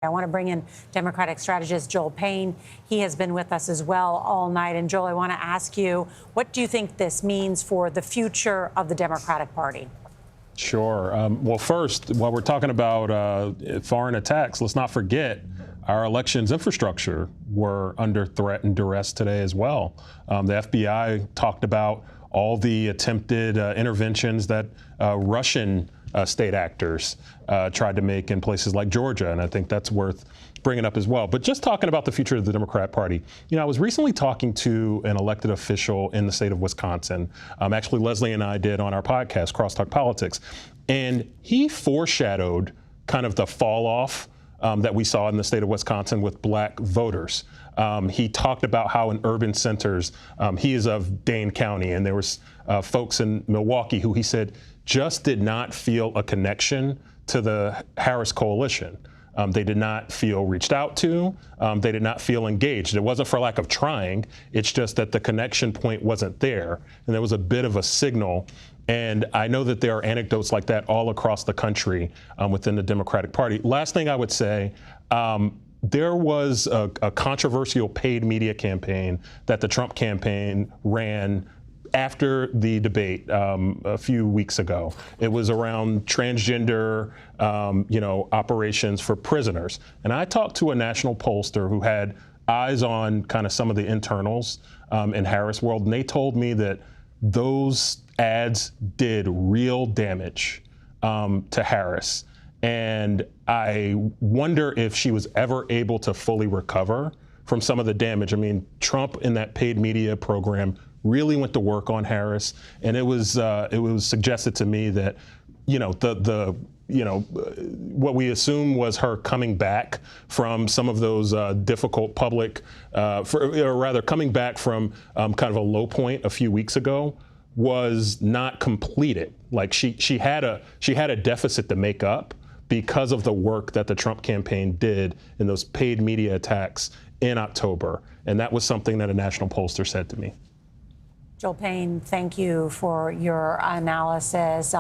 I want to bring in Democratic strategist Joel Payne. He has been with us as well all night. And Joel, I want to ask you, what do you think this means for the future of the Democratic Party? Sure. Well, first, while we're talking about foreign attacks, let's not forget our elections infrastructure were under threat and duress today as well. The FBI talked about all the attempted interventions that Russian state actors tried to make in places like Georgia, and I think that's worth bringing up as well. But just talking about the future of the Democrat Party, I was recently talking to an elected official in the state of Wisconsin. Actually, Leslie and I did on our podcast, Crosstalk Politics, and he foreshadowed kind of the fall off that we saw in the state of Wisconsin with black voters. He talked about how in urban centers, he is of Dane County, and there was folks in Milwaukee who he said just did not feel a connection to the Harris coalition. They did not feel reached out to. They did not feel engaged. It wasn't for lack of trying. It's just that the connection point wasn't there. And there was a bit of a signal. And I know that there are anecdotes like that all across the country within the Democratic Party. Last thing I would say, there was a controversial paid media campaign that the Trump campaign ran after the debate a few weeks ago. It was around transgender, operations for prisoners. And I talked to a national pollster who had eyes on kind of some of the internals in Harris world, and they told me that those ads did real damage to Harris. And I wonder if she was ever able to fully recover from some of the damage. I mean, Trump in that paid media program really went to work on Harris, and it was suggested to me that, what we assume was her coming back from some of those difficult public, or rather coming back from kind of a low point a few weeks ago, was not completed. Like she had a deficit to make up because of the work that the Trump campaign did in those paid media attacks in October, and that was something that a national pollster said to me. Joel Payne, thank you for your analysis.